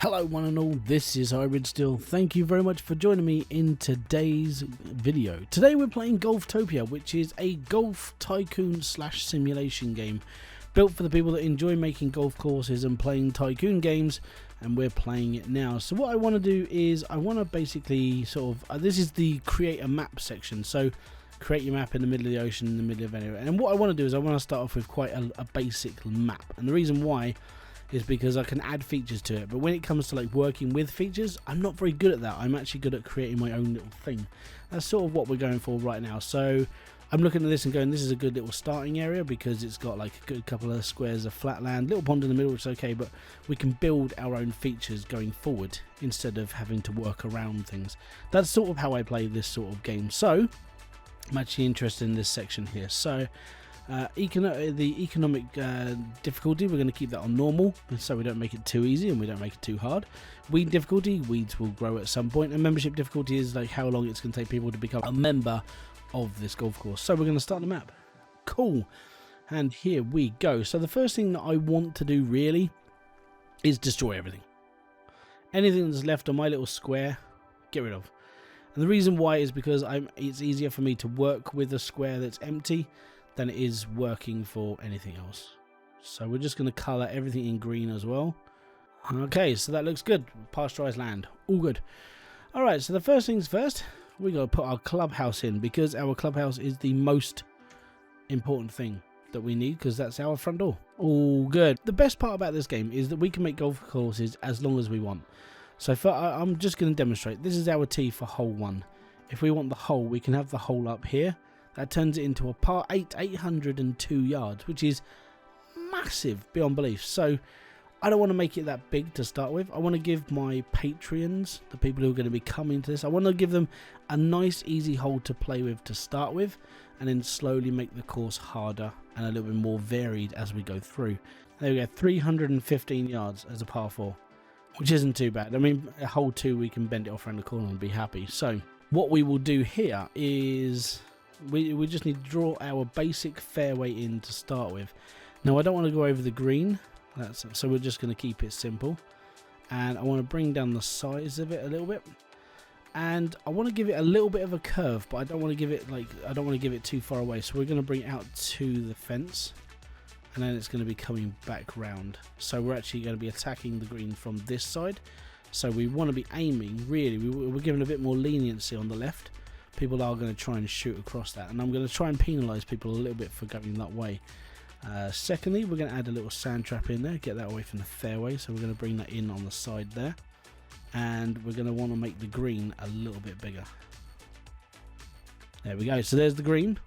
Hello one and all, this is Hybridsteel. Thank you very much for joining me in today's video. Today we're playing Golftopia, which is a golf tycoon slash simulation game built for the people that enjoy making golf courses and playing tycoon games, and we're playing it now. So what I want to do is I want to basically this is the create a map section. So create your map in the middle of the ocean, in the middle of anywhere. And what I want to do is I want to start off with quite a basic map, and the reason why is because I can add features to it. But when it comes to like working with features, I'm not very good at that. I'm actually good at creating my own little thing. That's sort of what we're going for right now. So I'm looking at this and going, this is a good little starting area because it's got like a good couple of squares of flat land, little pond in the middle, which is okay, but we can build our own features going forward instead of having to work around things. That's sort of how I play this sort of game. So I'm actually interested in this section here. So the economic difficulty, we're going to keep that on normal so we don't make it too easy and we don't make it too hard. Weed difficulty, weeds will grow at some point, and membership difficulty is like how long it's going to take people to become a member of this golf course. So we're going to start the map. Cool, and here we go. So the first thing that I want to do really is destroy everything. Anything that's left on my little square, get rid of. And the reason why is because it's easier for me to work with a square that's empty than it is working for anything else. So we're just going to colour everything in green as well. Okay, so that looks good. Pasteurised land, all good. Alright, so the first things first, we're going to put our clubhouse in, because our clubhouse is the most important thing that we need, because that's our front door. All good. The best part about this game is that we can make golf courses as long as we want. So I'm just going to demonstrate. This is our tee for hole 1. If we want the hole, we can have the hole up here. That turns it into a par 802 yards, which is massive beyond belief. So I don't want to make it that big to start with. I want to give my Patreons, the people who are going to be coming to this, I want to give them a nice easy hole to play with to start with, and then slowly make the course harder and a little bit more varied as we go through. There we go, 315 yards as a par 4, which isn't too bad. I mean, a hole 2 we can bend it off around the corner and be happy. So what we will do here is we just need to draw our basic fairway in to start with. Now I don't want to go over the green, so we're just going to keep it simple, and I want to bring down the size of it a little bit, and I want to give it a little bit of a curve, but I don't want to give it too far away. So we're going to bring it out to the fence, and then it's going to be coming back round. So we're actually going to be attacking the green from this side. So we want to be aiming, really, we're giving a bit more leniency on the left. People are going to try and shoot across that, and I'm going to try and penalise people a little bit for going that way. Secondly, we're going to add a little sand trap in there, get that away from the fairway, so we're going to bring that in on the side there, and we're going to want to make the green a little bit bigger. There we go, so there's the green.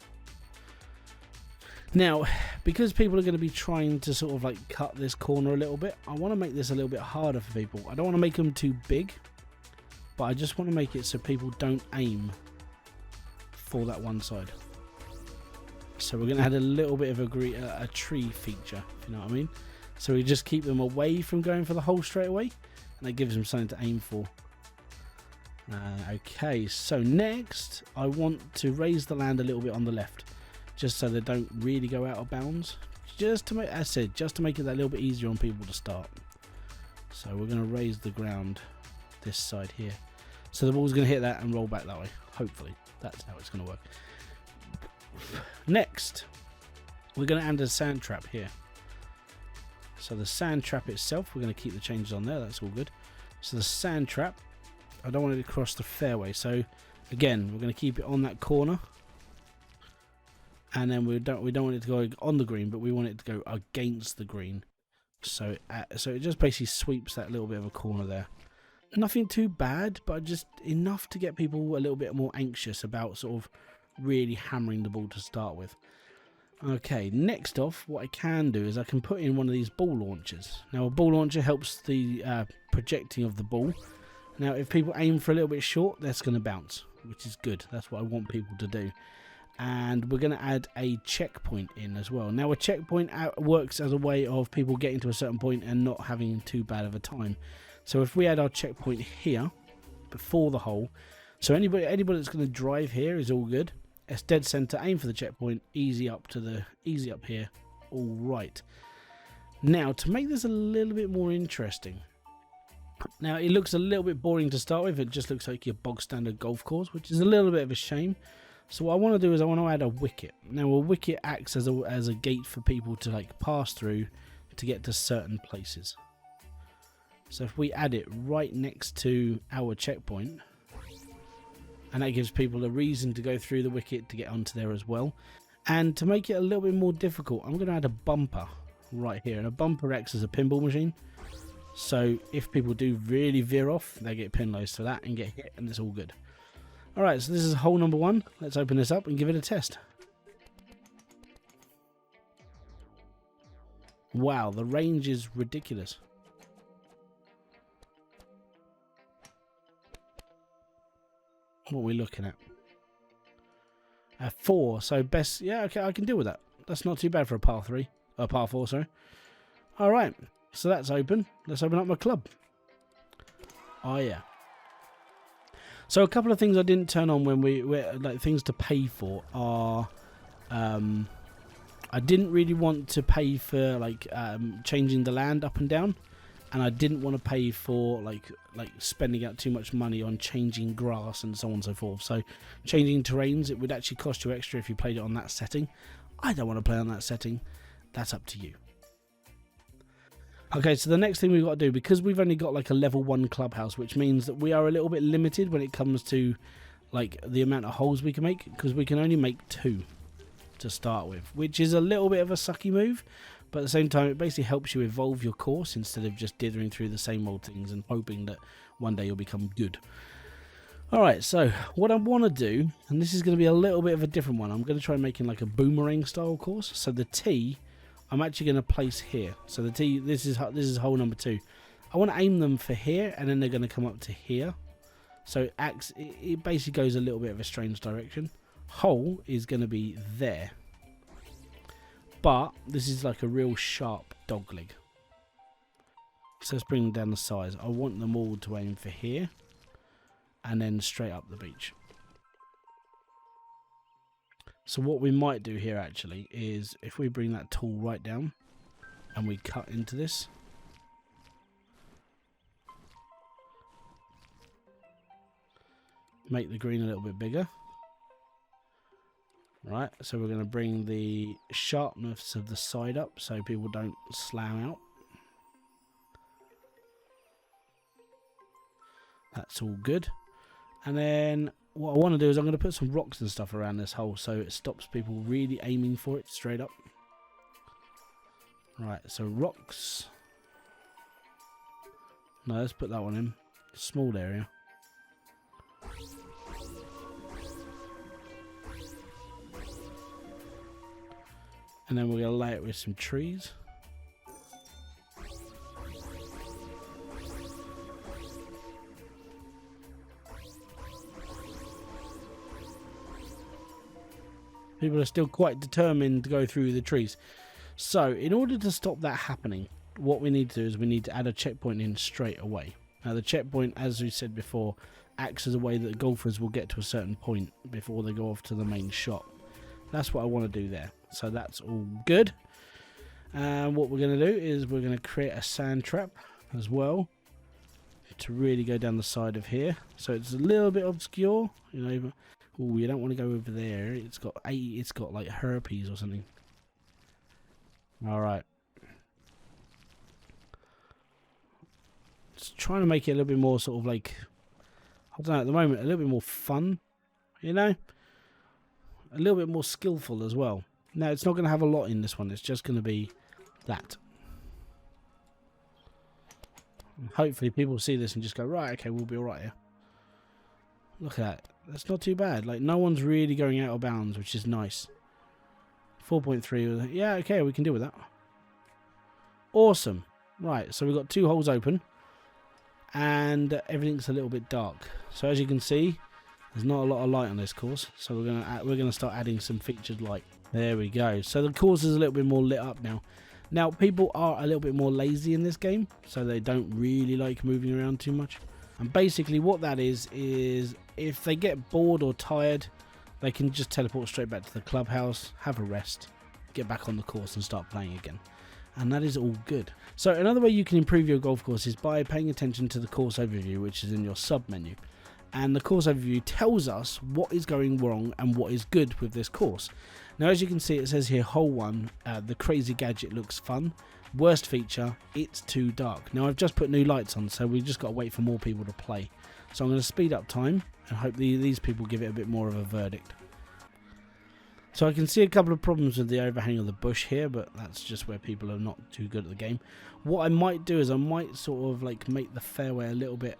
Now, because people are going to be trying to sort of like cut this corner a little bit, I want to make this a little bit harder for people. I don't want to make them too big, but I just want to make it so people don't aim for that one side. So we're going to add a little bit of a tree feature, if you know what I mean. So we just keep them away from going for the hole straight away, and that gives them something to aim for. Okay, so next I want to raise the land a little bit on the left, just so they don't really go out of bounds. Just to make, as I said, just to make it that little bit easier on people to start. So we're going to raise the ground this side here, so the ball's going to hit that and roll back that way. Hopefully that's how it's going to work. Next, we're going to add a sand trap here. So the sand trap itself, we're going to keep the changes on there. That's all good. So the sand trap, I don't want it to cross the fairway. So again, we're going to keep it on that corner, and then we don't want it to go on the green, but we want it to go against the green. So it just basically sweeps that little bit of a corner there. Nothing too bad, but just enough to get people a little bit more anxious about sort of really hammering the ball to start with. Okay, next off, what I can do is I can put in one of these ball launchers. Now a ball launcher helps the projecting of the ball. Now if people aim for a little bit short, that's going to bounce, which is good. That's what I want people to do. And we're going to add a checkpoint in as well. Now a checkpoint works as a way of people getting to a certain point and not having too bad of a time. So if we add our checkpoint here before the hole, so anybody that's going to drive here is all good. It's dead center, aim for the checkpoint, easy up here. All right. Now to make this a little bit more interesting, Now, it looks a little bit boring to start with. It just looks like your bog standard golf course, which is a little bit of a shame. So what I want to do is I want to add a wicket. Now, a wicket acts as a gate for people to like pass through to get to certain places. So if we add it right next to our checkpoint, and that gives people a reason to go through the wicket to get onto there as well. And to make it a little bit more difficult, I'm going to add a bumper right here. And a bumper acts as a pinball machine. So if people do really veer off, they get penalised for that and get hit, and it's all good. Alright, so this is hole number 1. Let's open this up and give it a test. Wow, the range is ridiculous. What are we looking at? 4, so best, yeah, okay, I can deal with that. That's not too bad for a par 3, or par 4, sorry. Alright, so that's open. Let's open up my club. Oh yeah. So a couple of things I didn't turn on when we like things to pay for are, I didn't really want to pay for like changing the land up and down, and I didn't want to pay for like spending out too much money on changing grass and so on and so forth. So changing terrains, it would actually cost you extra if you played it on that setting. I don't want to play on that setting. That's up to you. Okay, so the next thing we've got to do, because we've only got like a level 1 clubhouse, which means that we are a little bit limited when it comes to like the amount of holes we can make, because we can only make 2 to start with, which is a little bit of a sucky move, but at the same time it basically helps you evolve your course instead of just dithering through the same old things and hoping that one day you'll become good. Alright, so what I want to do, and this is going to be a little bit of a different one, I'm going to try making like a boomerang style course. So the tee I'm actually going to place here. So the tee, this is hole number 2. I want to aim them for here, and then they're going to come up to here. So it basically goes a little bit of a strange direction. Hole is going to be there, but this is like a real sharp dog leg. So let's bring them down the size. I want them all to aim for here, and then straight up the beach. So what we might do here actually is if we bring that tool right down and we cut into this. Make the green a little bit bigger. Right, so we're going to bring the sharpness of the side up so people don't slam out. That's all good. And then what I want to do is I'm going to put some rocks and stuff around this hole so it stops people really aiming for it straight up. Right, so rocks. No, let's put that one in. Small area. And then we're going to lay it with some trees. People are still quite determined to go through the trees. So, in order to stop that happening, what we need to do is we need to add a checkpoint in straight away. Now, the checkpoint, as we said before, acts as a way that the golfers will get to a certain point before they go off to the main shot. That's what I want to do there. So that's all good. And what we're going to do is we're going to create a sand trap as well to really go down the side of here. So it's a little bit obscure, you know. Oh, you don't want to go over there. It's got like herpes or something. All right. Just trying to make it a little bit more sort of like, I don't know, at the moment, a little bit more fun, you know? A little bit more skillful as well. Now, it's not going to have a lot in this one. It's just going to be that. And hopefully people see this and just go, right, okay, we'll be all right here. Look at that. That's not too bad. Like, no one's really going out of bounds, which is nice. 4.3. Yeah, okay, we can deal with that. Awesome. Right, so we've got 2 holes open. And everything's a little bit dark. So as you can see, there's not a lot of light on this course. So we're gonna start adding some featured light. There we go. So the course is a little bit more lit up now. Now, people are a little bit more lazy in this game, so they don't really like moving around too much. And basically what that is if they get bored or tired, they can just teleport straight back to the clubhouse, have a rest, get back on the course and start playing again. and that is all good. So another way you can improve your golf course is by paying attention to the course overview, which is in your sub menu. And the course overview tells us what is going wrong and what is good with this course. Now, as you can see, it says here, hole 1, the crazy gadget looks fun. Worst feature, it's too dark. Now, I've just put new lights on, so we've just got to wait for more people to play. So I'm going to speed up time and hope these people give it a bit more of a verdict. So I can see a couple of problems with the overhang of the bush here, but that's just where people are not too good at the game. What I might do is I might sort of like make the fairway a little bit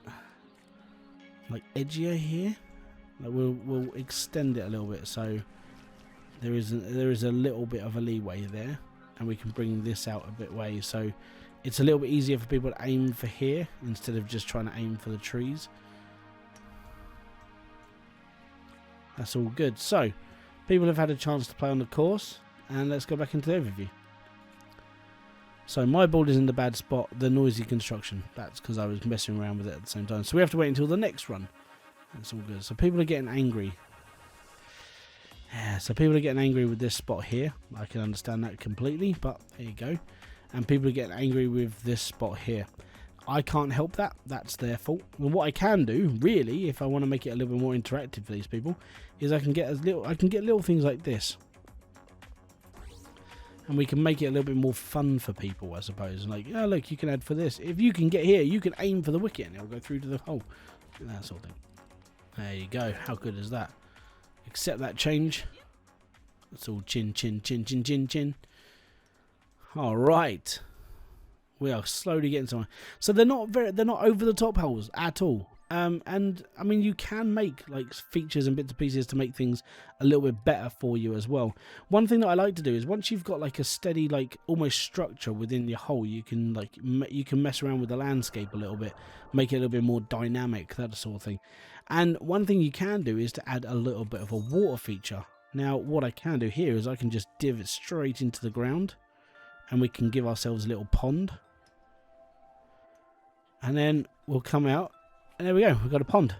like edgier here. Like we'll extend it a little bit, so there is a little bit of a leeway there, and we can bring this out a bit way, so it's a little bit easier for people to aim for here instead of just trying to aim for the trees. That's all good. So people have had a chance to play on the course, and let's go back into the overview. So my ball is in the bad spot, the noisy construction. That's because I was messing around with it at the same time. So we have to wait until the next run. That's all good. So people are getting angry. Yeah, so people are getting angry with this spot here. I can understand that completely, but there you go. And people are getting angry with this spot here. I can't help that. That's their fault. And what I can do, really, if I want to make it a little bit more interactive for these people, is I can get little things like this. And we can make it a little bit more fun for people, I suppose. Like, oh, look, you can add for this. If you can get here, you can aim for the wicket and it'll go through to the hole. That sort of thing. There you go. How good is that? Accept that change. It's all chin, chin, chin, chin, chin, chin. All right. We are slowly getting somewhere. So they're not over the top holes at all. And I mean, you can make like features and bits and pieces to make things a little bit better for you as well. One thing that I like to do is once you've got like a steady, like almost structure within your hole, you can mess around with the landscape a little bit, make it a little bit more dynamic, that sort of thing. And one thing you can do is to add a little bit of a water feature. Now, what I can do here is I can just div it straight into the ground, and we can give ourselves a little pond. And then we'll come out, and there we go, we've got a pond.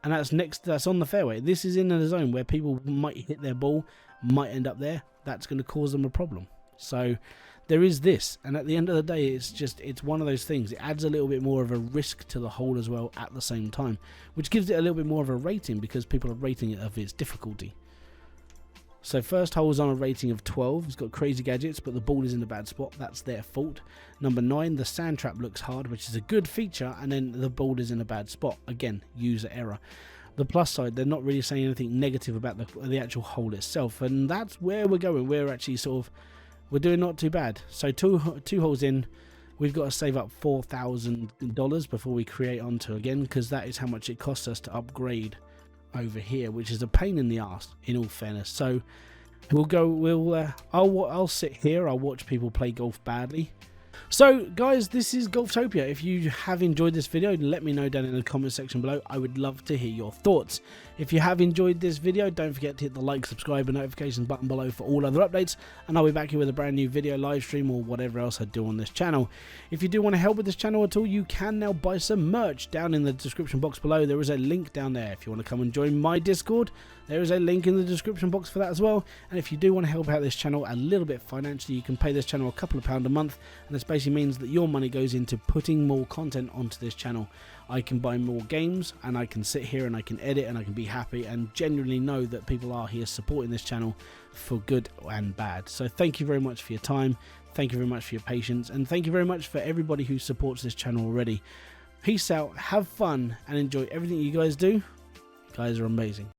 And that's on the fairway. This is in a zone where people might hit their ball, might end up there. That's going to cause them a problem. So there is this, and at the end of the day, it's one of those things. It adds a little bit more of a risk to the hole as well at the same time, which gives it a little bit more of a rating because people are rating it of its difficulty. So first hole is on a rating of 12. It's got crazy gadgets, but the ball is in a bad spot. That's their fault. Number 9, the sand trap looks hard, which is a good feature, and then the ball is in a bad spot. Again, user error. The plus side, they're not really saying anything negative about the actual hole itself, and that's where we're going. We're actually we're doing not too bad. So two holes in, we've got to save up $4,000 before we create onto again, because that is how much it costs us to upgrade over here, which is a pain in the ass, in all fairness. So I'll sit here, I'll watch people play golf badly. So guys, this is Golftopia. If you have enjoyed this video, let me know down in the comment section below. I would love to hear your thoughts. If you have enjoyed this video, don't forget to hit the like, subscribe and notifications button below for all other updates, and I'll be back here with a brand new video, live stream or whatever else I do on this channel. If you do want to help with this channel at all, you can now buy some merch down in the description box below. There is a link down there. If you want to come and join my Discord, there is a link in the description box for that as well. And if you do want to help out this channel a little bit financially, you can pay this channel a couple of pounds a month, and this basically means that your money goes into putting more content onto this channel. I can buy more games, and I can sit here and I can edit, and I can be happy and genuinely know that people are here supporting this channel for good and bad. So thank you very much for your time, thank you very much for your patience, and thank you very much for everybody who supports this channel already. Peace out, have fun, and enjoy everything you guys do. You guys are amazing.